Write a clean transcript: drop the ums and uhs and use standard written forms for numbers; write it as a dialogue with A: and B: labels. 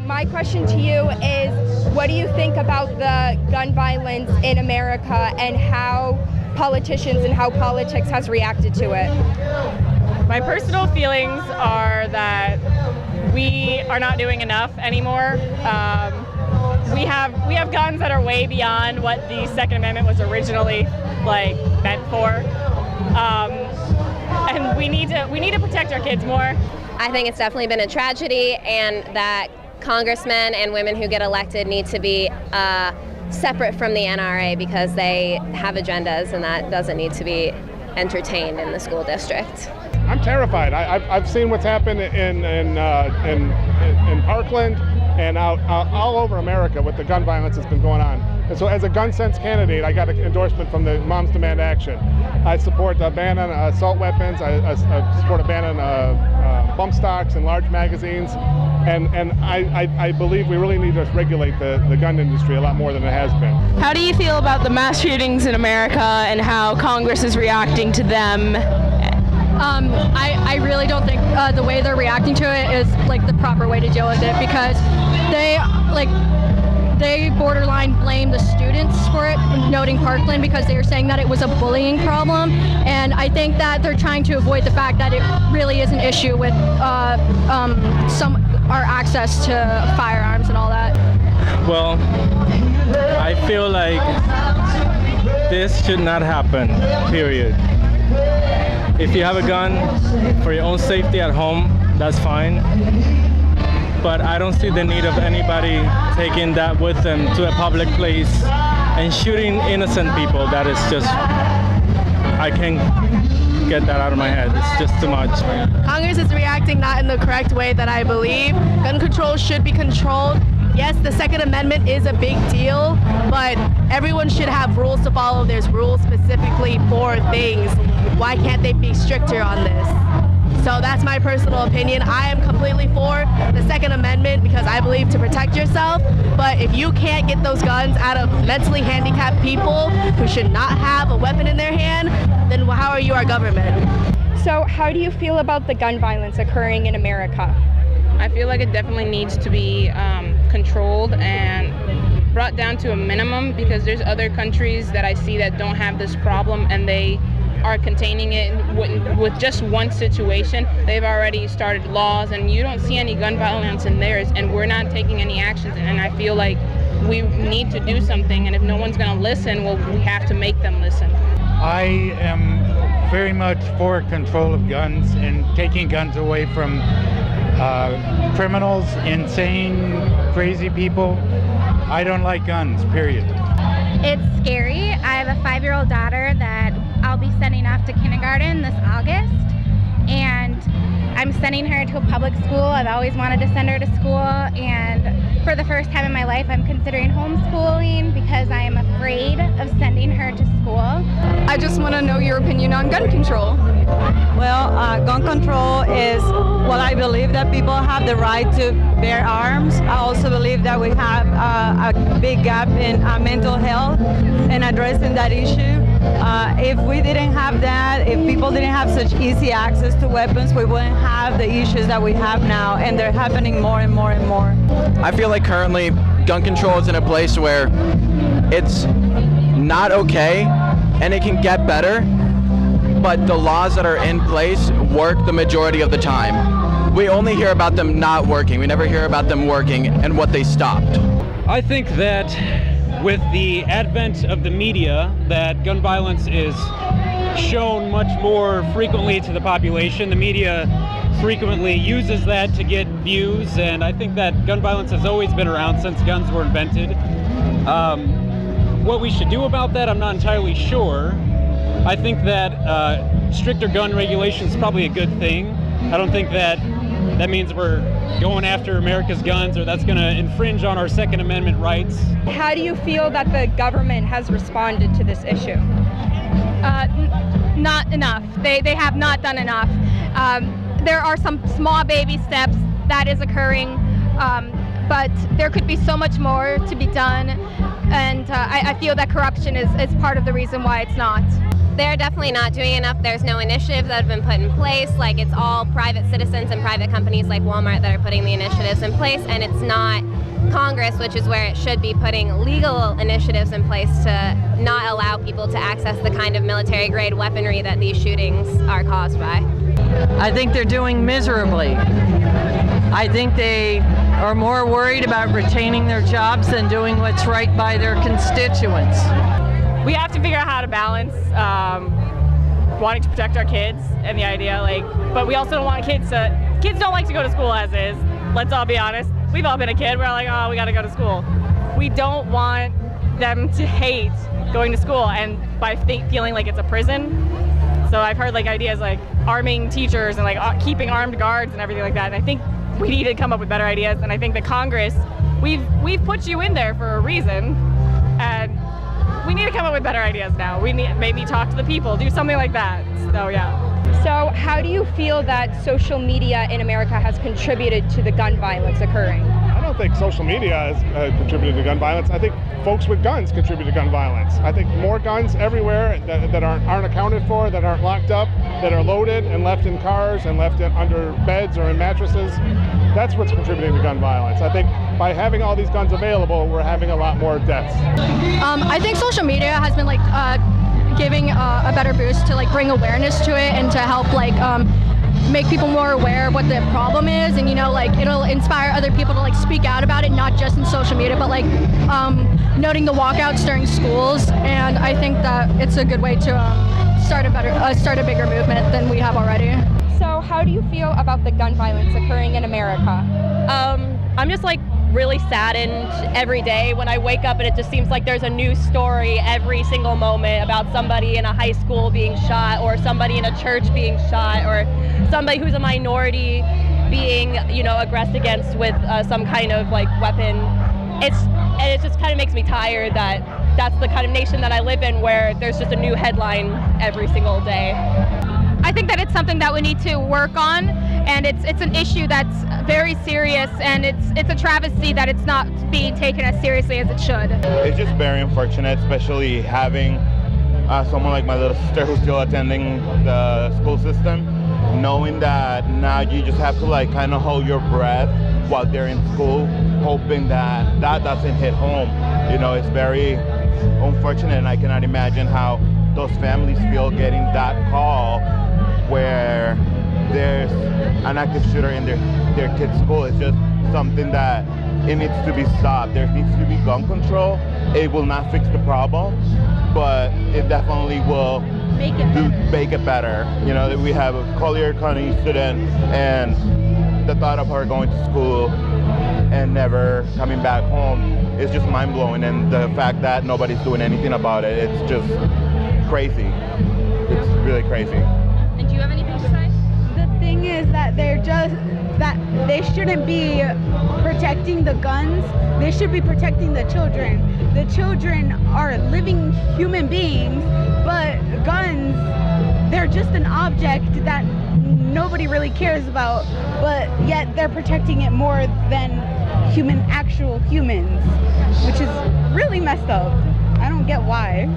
A: my question to you is, what do you think about the gun violence in America and how politicians and how politics has reacted to it?
B: My personal feelings are that we are not doing enough anymore. We have guns that are way beyond what the Second Amendment was originally meant for, and we need to protect our kids more.
C: I think it's definitely been a tragedy, and that congressmen and women who get elected need to be separate from the NRA because they have agendas, and that doesn't need to be entertained in the school district.
D: I'm terrified. I've seen what's happened in Parkland and all over America with the gun violence that's been going on. And so as a gun sense candidate, I got an endorsement from the Moms Demand Action. I support a ban on assault weapons. I support a ban on bump stocks and large magazines. And I believe we really need to regulate the gun industry a lot more than it has been.
E: How do you feel about the mass shootings in America and how Congress is reacting to them?
F: I really don't think the way they're reacting to it is the proper way to deal with it, because they borderline blame the students for it, noting Parkland, because they were saying that it was a bullying problem, and I think that they're trying to avoid the fact that it really is an issue with our access to firearms and all that.
G: Well, I feel like this should not happen, period. If you have a gun for your own safety at home, that's fine. But I don't see the need of anybody taking that with them to a public place and shooting innocent people. That is just, I can't get that out of my head. It's just too much.
H: Congress is reacting not in the correct way that I believe. Gun control should be controlled. Yes, the Second Amendment is a big deal, but everyone should have rules to follow. There's rules specifically for things. Why can't they be stricter on this? So that's my personal opinion. I am completely for the Second Amendment because I believe to protect yourself, but if you can't get those guns out of mentally handicapped people who should not have a weapon in their hand, then how are you our government?
A: So how do you feel about the gun violence occurring in America?
B: I feel like it definitely needs to be controlled and brought down to a minimum, because there's other countries that I see that don't have this problem and they are containing it with just one situation. They've already started laws and you don't see any gun violence in theirs, and we're not taking any actions, and I feel like we need to do something, and if no one's going to listen, well, we have to make them listen.
I: I am very much for control of guns and taking guns away from criminals, insane, crazy people. I don't like guns, period.
J: It's scary. I have a 5-year-old daughter that I'll be sending off to kindergarten this August, and I'm sending her to a public school. I've always wanted to send her to school, and for the first time in my life, I'm considering homeschooling because I am afraid of sending her to school.
E: I just want to know your opinion on gun control.
K: Well, gun control is, well, I believe that people have the right to bear arms. I also believe that we have a big gap in mental health and addressing that issue. If we didn't have that, if people didn't have such easy access to weapons, we wouldn't have the issues that we have now, and they're happening more and more and more.
L: I feel like currently gun control is in a place where it's not okay and it can get better, but the laws that are in place work the majority of the time. We only hear about them not working. We never hear about them working and what they stopped.
M: I think that with the advent of the media, that gun violence is shown much more frequently to the population. The media frequently uses that to get views, and I think that gun violence has always been around since guns were invented. What we should do about that, I'm not entirely sure. I think that stricter gun regulation is probably a good thing. I don't think that means we're going after America's guns or that's going to infringe on our Second Amendment rights.
A: How do you feel that the government has responded to this issue?
F: Not enough. They have not done enough. There are some small baby steps that is occurring, but there could be so much more to be done, and I feel that corruption is part of the reason why it's not.
C: they're definitely not doing enough. There's no initiatives that have been put in place. Like, it's all private citizens and private companies like Walmart that are putting the initiatives in place, and it's not Congress, which is where it should be, putting legal initiatives in place to not allow people to access the kind of military-grade weaponry that these shootings are caused by.
N: I think they're doing miserably. I think they are more worried about retaining their jobs than doing what's right by their constituents.
E: We have to figure out how to balance wanting to protect our kids and the idea, but we also don't want kids don't like to go to school as is. Let's all be honest. We've all been a kid. We're like, oh, we got to go to school. We don't want them to hate going to school and by feeling like it's a prison. So I've heard ideas like arming teachers and keeping armed guards and everything like that. And I think we need to come up with better ideas. And I think that Congress, we've put you in there for a reason, and we need to come up with better ideas now. We need maybe talk to the people, do something like that. So yeah.
A: So how do you feel that social media in America has contributed to the gun violence occurring?
D: I don't think social media has contributed to gun violence. I think folks with guns contribute to gun violence. I think more guns everywhere that aren't accounted for, that aren't locked up, that are loaded and left in cars and left under beds or in mattresses, that's what's contributing to gun violence. I think by having all these guns available, we're having a lot more deaths.
F: I think social media has been giving a better boost to bring awareness to it and to help make people more aware of what the problem is, and it'll inspire other people to speak out about it, not just in social media, but noting the walkouts during schools. And I think that it's a good way to start a bigger movement than we have already.
A: So how do you feel about the gun violence occurring in America?
E: I'm just really saddened every day when I wake up and it just seems like there's a new story every single moment about somebody in a high school being shot, or somebody in a church being shot, or somebody who's a minority being, aggressed against with some kind of weapon. It just kind of makes me tired that that's the kind of nation that I live in, where there's just a new headline every single day.
J: I think that it's something that we need to work on, and it's an issue that's very serious, and it's a travesty that it's not being taken as seriously as it should.
O: It's just very unfortunate, especially having someone like my little sister who's still attending the school system, knowing that now you just have to kind of hold your breath while they're in school, hoping that that doesn't hit home. It's very unfortunate, and I cannot imagine how those families feel getting that call where there's an active shooter in their kid's school. It's just something that it needs to be stopped. There needs to be gun control. It will not fix the problem, but it definitely will make it better. We have a Collier County student, and the thought of her going to school and never coming back home is just mind-blowing, and the fact that nobody's doing anything about it, it's just crazy. It's really crazy.
J: And do you have anything to say?
P: The thing is that they shouldn't be protecting the guns. They should be protecting the children. The children are living human beings, but guns, they're just an object that nobody really cares about, but yet they're protecting it more than actual humans, which is really messed up. I don't get why.